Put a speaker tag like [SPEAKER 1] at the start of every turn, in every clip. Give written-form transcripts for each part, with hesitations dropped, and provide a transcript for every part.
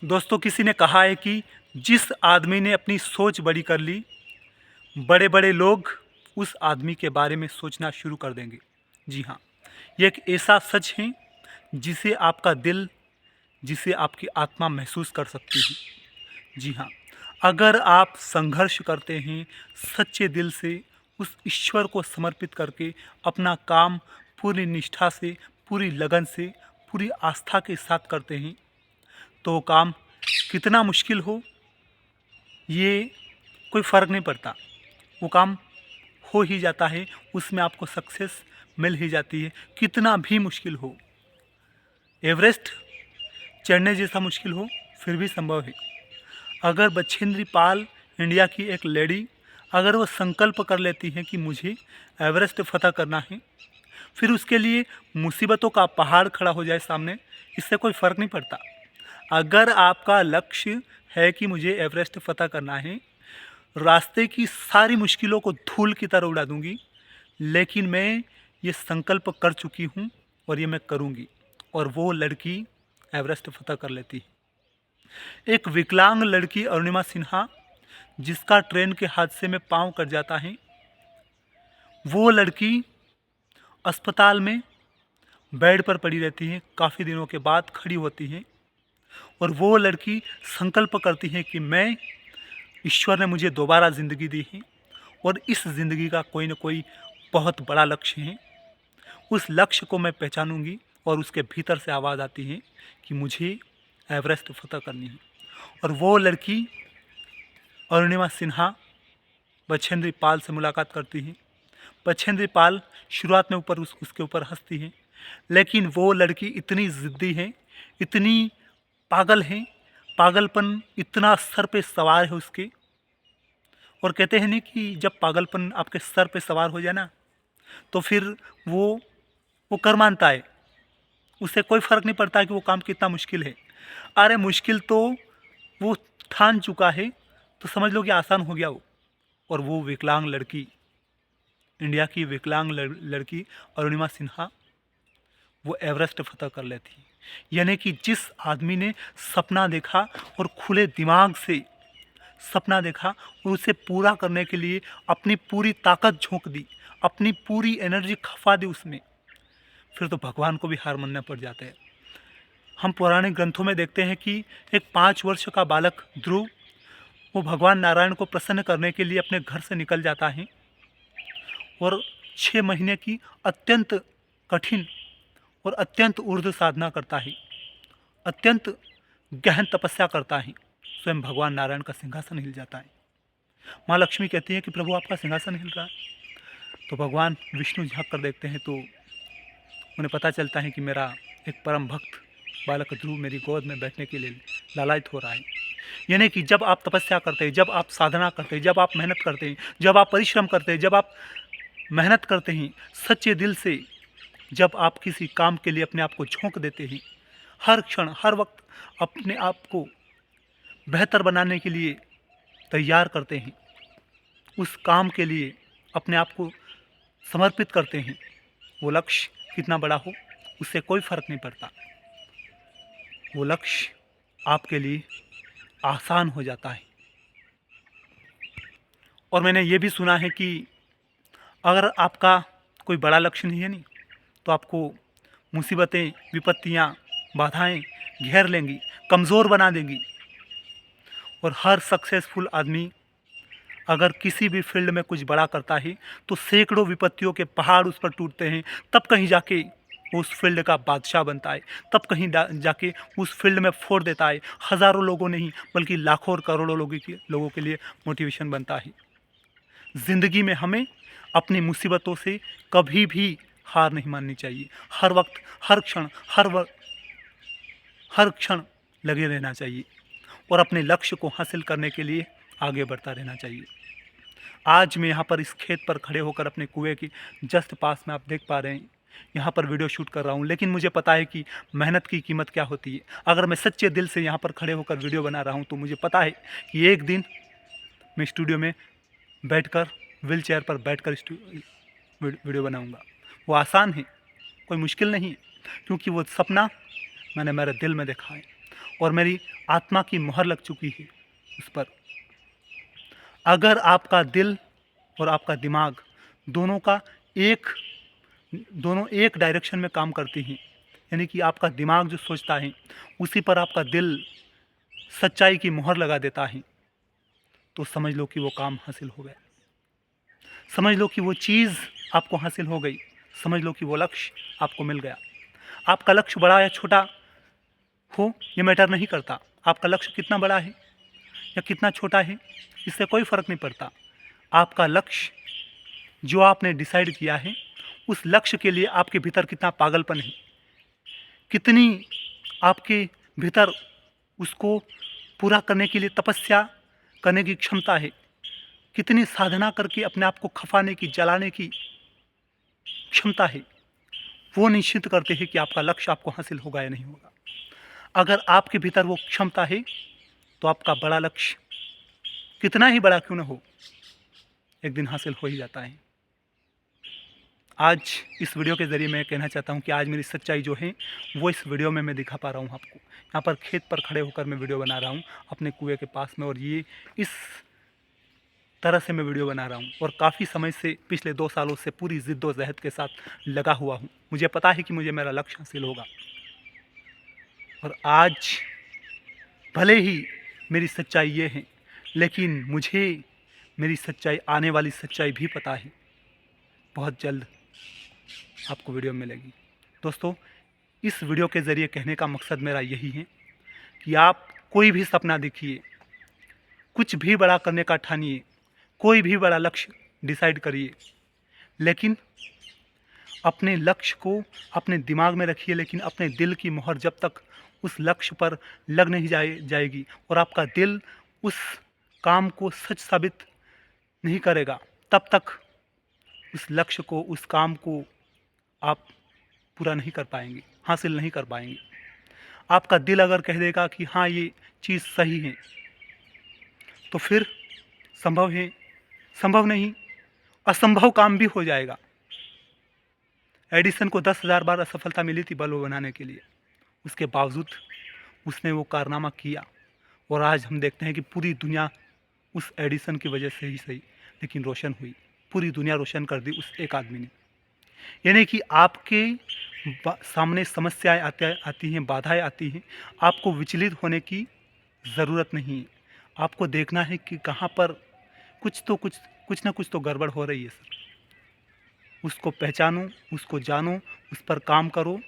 [SPEAKER 1] दोस्तों, किसी ने कहा है कि जिस आदमी ने अपनी सोच बड़ी कर ली, बड़े बड़े लोग उस आदमी के बारे में सोचना शुरू कर देंगे। जी हाँ, ये एक ऐसा सच है जिसे आपका दिल, जिसे आपकी आत्मा महसूस कर सकती है। जी हाँ, अगर आप संघर्ष करते हैं सच्चे दिल से, उस ईश्वर को समर्पित करके अपना काम पूरी निष्ठा से, पूरी लगन से, पूरी आस्था के साथ करते हैं, तो वो काम कितना मुश्किल हो, ये कोई फ़र्क नहीं पड़ता। वो काम हो ही जाता है, उसमें आपको सक्सेस मिल ही जाती है, कितना भी मुश्किल हो। एवरेस्ट चढ़ने जैसा मुश्किल हो, फिर भी संभव है। अगर बछेंद्री पाल, इंडिया की एक लेडी, अगर वो संकल्प कर लेती है कि मुझे एवरेस्ट फ़तह करना है, फिर उसके लिए मुसीबतों का पहाड़ खड़ा हो जाए सामने, इससे कोई फ़र्क नहीं पड़ता। अगर आपका लक्ष्य है कि मुझे एवरेस्ट फ़तह करना है, रास्ते की सारी मुश्किलों को धूल की तरह उड़ा दूंगी, लेकिन मैं ये संकल्प कर चुकी हूँ और ये मैं करूँगी। और वो लड़की एवरेस्ट फ़तह कर लेती है। एक विकलांग लड़की अरुणिमा सिन्हा, जिसका ट्रेन के हादसे में पाँव कट जाता है, वो लड़की अस्पताल में बेड पर पड़ी रहती है, काफ़ी दिनों के बाद खड़ी होती है और वो लड़की संकल्प करती है कि मैं, ईश्वर ने मुझे दोबारा ज़िंदगी दी है और इस ज़िंदगी का कोई न कोई बहुत बड़ा लक्ष्य है। उस लक्ष्य को मैं पहचानूंगी और उसके भीतर से आवाज़ आती है कि मुझे एवरेस्ट फ़तह करनी है। और वो लड़की अरुणिमा सिन्हा बछेंद्री पाल से मुलाकात करती है। बछेंद्री पाल शुरुआत में उसके ऊपर हंसती है, लेकिन वो लड़की इतनी ज़िद्दी है, इतनी पागल है, पागलपन इतना सर पे सवार है उसके। और कहते हैं नहीं कि जब पागलपन आपके सर पे सवार हो जाए ना, तो फिर वो कर मानता है, उससे कोई फ़र्क नहीं पड़ता कि वो काम कितना मुश्किल है। अरे मुश्किल तो वो ठान चुका है, तो समझ लो कि आसान हो गया वो। और वो विकलांग लड़की, इंडिया की विकलांग लड़की अरुणिमा सिन्हा, वो एवरेस्ट फ़तह कर लेती है। यानी कि जिस आदमी ने सपना देखा और खुले दिमाग से सपना देखा और उसे पूरा करने के लिए अपनी पूरी ताकत झोंक दी, अपनी पूरी एनर्जी खपा दी उसमें, फिर तो भगवान को भी हार मानना पड़ जाता है। हम पुराने ग्रंथों में देखते हैं कि एक 5 वर्ष का बालक ध्रुव, वो भगवान नारायण को प्रसन्न करने के लिए अपने घर से निकल जाता है और 6 महीने की अत्यंत कठिन और अत्यंत ऊर्ध्व साधना करता है, अत्यंत गहन तपस्या करता है। स्वयं भगवान नारायण का सिंहासन हिल जाता है। माँ लक्ष्मी कहती है कि प्रभु आपका सिंहासन हिल रहा है। तो भगवान विष्णु झाँक कर देखते हैं तो उन्हें पता चलता है कि मेरा एक परम भक्त बालक ध्रुव मेरी गोद में बैठने के लिए लालायित हो रहा है। यानी कि जब आप तपस्या करते हैं, जब आप साधना करते हैं, जब आप मेहनत करते हैं, जब आप परिश्रम करते हैं, जब आप मेहनत करते हैं सच्चे दिल से, जब आप किसी काम के लिए अपने आप को झोंक देते हैं, हर क्षण हर वक्त अपने आप को बेहतर बनाने के लिए तैयार करते हैं, उस काम के लिए अपने आप को समर्पित करते हैं, वो लक्ष्य कितना बड़ा हो उससे कोई फ़र्क नहीं पड़ता। वो लक्ष्य आपके लिए आसान हो जाता है। और मैंने ये भी सुना है कि अगर आपका कोई बड़ा लक्ष्य नहीं है नहीं, तो आपको मुसीबतें, विपत्तियाँ, बाधाएं घेर लेंगी, कमज़ोर बना देंगी। और हर सक्सेसफुल आदमी अगर किसी भी फील्ड में कुछ बड़ा करता है, तो सैकड़ों विपत्तियों के पहाड़ उस पर टूटते हैं, तब कहीं जाके वो उस फील्ड का बादशाह बनता है, तब कहीं जाके उस फील्ड में फोड़ देता है। हज़ारों लोगों नहीं बल्कि लाखों और करोड़ों लोगों के लिए मोटिवेशन बनता है। ज़िंदगी में हमें अपनी मुसीबतों से कभी भी हार नहीं माननी चाहिए। हर वक्त, हर क्षण, हर क्षण लगे रहना चाहिए और अपने लक्ष्य को हासिल करने के लिए आगे बढ़ता रहना चाहिए। आज मैं यहाँ पर इस खेत पर खड़े होकर अपने कुएं की जस्ट पास में, आप देख पा रहे हैं, यहाँ पर वीडियो शूट कर रहा हूँ, लेकिन मुझे पता है कि मेहनत की कीमत क्या होती है। अगर मैं सच्चे दिल से यहाँ पर खड़े होकर वीडियो बना रहा हूँ, तो मुझे पता है कि एक दिन मैं स्टूडियो में बैठकर, व्हील चेयर पर बैठकर वीडियो बनाऊँगा। वो आसान है, कोई मुश्किल नहीं है, क्योंकि वो सपना मैंने मेरे दिल में देखा है और मेरी आत्मा की मोहर लग चुकी है उस पर। अगर आपका दिल और आपका दिमाग दोनों का एक दोनों एक डायरेक्शन में काम करती हैं, यानी कि आपका दिमाग जो सोचता है उसी पर आपका दिल सच्चाई की मोहर लगा देता है, तो समझ लो कि वो काम हासिल हो गया। समझ लो कि वो चीज़ आपको हासिल हो गई। समझ लो कि वो लक्ष्य आपको मिल गया। आपका लक्ष्य बड़ा या छोटा हो ये मैटर नहीं करता। आपका लक्ष्य कितना बड़ा है या कितना छोटा है इससे कोई फ़र्क नहीं पड़ता। आपका लक्ष्य जो आपने डिसाइड किया है, उस लक्ष्य के लिए आपके भीतर कितना पागलपन है, कितनी आपके भीतर उसको पूरा करने के लिए तपस्या करने की क्षमता है, कितनी साधना करके अपने आप को खपाने की, जलाने की क्षमता है, वो निश्चित करते हैं कि आपका लक्ष्य आपको हासिल होगा या नहीं होगा। अगर आपके भीतर वो क्षमता है तो आपका बड़ा लक्ष्य कितना ही बड़ा क्यों न हो, एक दिन हासिल हो ही जाता है। आज इस वीडियो के ज़रिए मैं कहना चाहता हूँ कि आज मेरी सच्चाई जो है वो इस वीडियो में मैं दिखा पा रहा हूँ आपको। यहाँ पर खेत पर खड़े होकर मैं वीडियो बना रहा हूँ अपने कुएं के पास में, और ये इस तरह से मैं वीडियो बना रहा हूँ और काफ़ी समय से, पिछले 2 सालों से पूरी ज़िद्दोज़हद के साथ लगा हुआ हूँ। मुझे पता है कि मुझे मेरा लक्ष्य हासिल होगा। और आज भले ही मेरी सच्चाई ये है, लेकिन मुझे मेरी सच्चाई, आने वाली सच्चाई भी पता है। बहुत जल्द आपको वीडियो मिलेगी। दोस्तों, इस वीडियो के ज़रिए कहने का मकसद मेरा यही है कि आप कोई भी सपना देखिए, कुछ भी बड़ा करने का ठानिए, कोई भी बड़ा लक्ष्य डिसाइड करिए, लेकिन अपने लक्ष्य को अपने दिमाग में रखिए, लेकिन अपने दिल की मोहर जब तक उस लक्ष्य पर लग नहीं जाएगी और आपका दिल उस काम को सच साबित नहीं करेगा, तब तक उस लक्ष्य को, उस काम को आप पूरा नहीं कर पाएंगे, हासिल नहीं कर पाएंगे। आपका दिल अगर कह देगा कि हाँ ये चीज़ सही है, तो फिर संभव है, संभव नहीं, असंभव काम भी हो जाएगा। एडिसन को 10,000 बार असफलता मिली थी बल्ब बनाने के लिए, उसके बावजूद उसने वो कारनामा किया, और आज हम देखते हैं कि पूरी दुनिया उस एडिसन की वजह से ही सही, लेकिन रोशन हुई। पूरी दुनिया रोशन कर दी उस एक आदमी ने। यानी कि आपके सामने समस्याएं आती हैं, बाधाएं आती हैं, आपको विचलित होने की ज़रूरत नहीं है। आपको देखना है कि कहाँ पर कुछ ना कुछ तो गड़बड़ हो रही है सर। उसको पहचानो, उसको जानो, उस पर काम करो।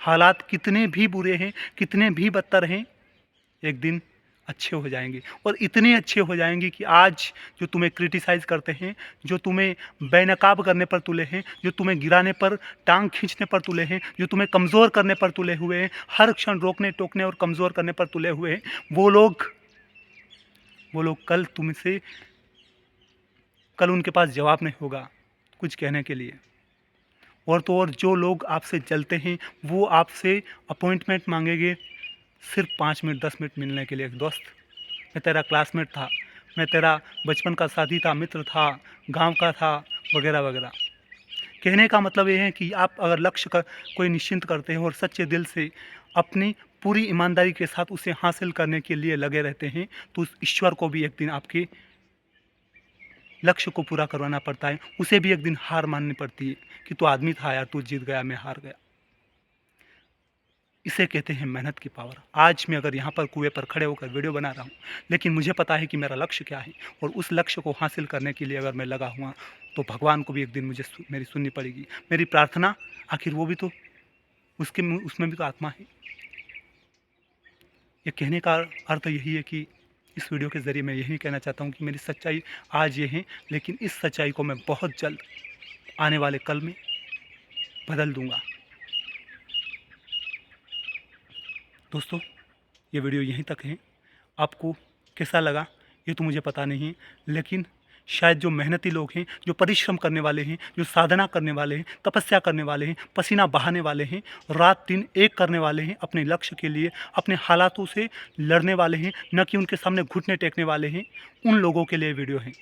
[SPEAKER 1] हालात कितने भी बुरे हैं, कितने भी बदतर हैं, एक दिन अच्छे हो जाएंगे, और इतने अच्छे हो जाएंगे कि आज जो तुम्हें क्रिटिसाइज़ करते हैं, जो तुम्हें बेनकाब करने पर तुले हैं, जो तुम्हें गिराने पर, टांग खींचने पर तुले हैं, जो तुम्हें कमज़ोर करने पर तुले हुए हैं, हर क्षण रोकने टोकने और कमज़ोर करने पर तुले हुए हैं, वो लोग कल उनके पास जवाब नहीं होगा कुछ कहने के लिए। और तो और जो लोग आपसे जलते हैं वो आपसे अपॉइंटमेंट मांगेंगे सिर्फ 5 मिनट 10 मिनट मिलने के लिए। दोस्त, मैं तेरा क्लासमेट था, मैं तेरा बचपन का साथी था, मित्र था, गांव का था, वगैरह वगैरह। कहने का मतलब ये है कि आप अगर लक्ष्य का कोई निश्चिंत करते हैं और सच्चे दिल से अपनी पूरी ईमानदारी के साथ उसे हासिल करने के लिए लगे रहते हैं, तो उस ईश्वर को भी एक दिन आपके लक्ष्य को पूरा करवाना पड़ता है। उसे भी एक दिन हार माननी पड़ती है कि तू आदमी था यार, तू जीत गया, मैं हार गया। इसे कहते हैं मेहनत की पावर। आज मैं अगर यहाँ पर कुएं पर खड़े होकर वीडियो बना रहा हूँ, लेकिन मुझे पता है कि मेरा लक्ष्य क्या है, और उस लक्ष्य को हासिल करने के लिए अगर मैं लगा हुआ, तो भगवान को भी एक दिन मुझे मेरी सुननी पड़ेगी। मेरी प्रार्थना, आखिर वो भी तो उसमें भी तो आत्मा है। ये कहने का अर्थ यही है कि इस वीडियो के ज़रिए मैं यही कहना चाहता हूँ कि मेरी सच्चाई आज ये है, लेकिन इस सच्चाई को मैं बहुत जल्द आने वाले कल में बदल दूँगा। दोस्तों, ये वीडियो यहीं तक है। आपको कैसा लगा ये तो मुझे पता नहीं है, लेकिन शायद जो मेहनती लोग हैं, जो परिश्रम करने वाले हैं, जो साधना करने वाले हैं, तपस्या करने वाले हैं, पसीना बहाने वाले हैं, रात दिन एक करने वाले हैं अपने लक्ष्य के लिए, अपने हालातों से लड़ने वाले हैं, न कि उनके सामने घुटने टेकने वाले हैं, उन लोगों के लिए वीडियो है।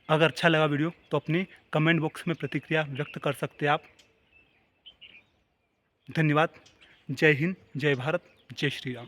[SPEAKER 1] अगर अच्छा लगा वीडियो तो अपने कमेंट बॉक्स में प्रतिक्रिया व्यक्त कर सकते हैं आप। धन्यवाद। जय हिंद, जय भारत, जय श्री राम।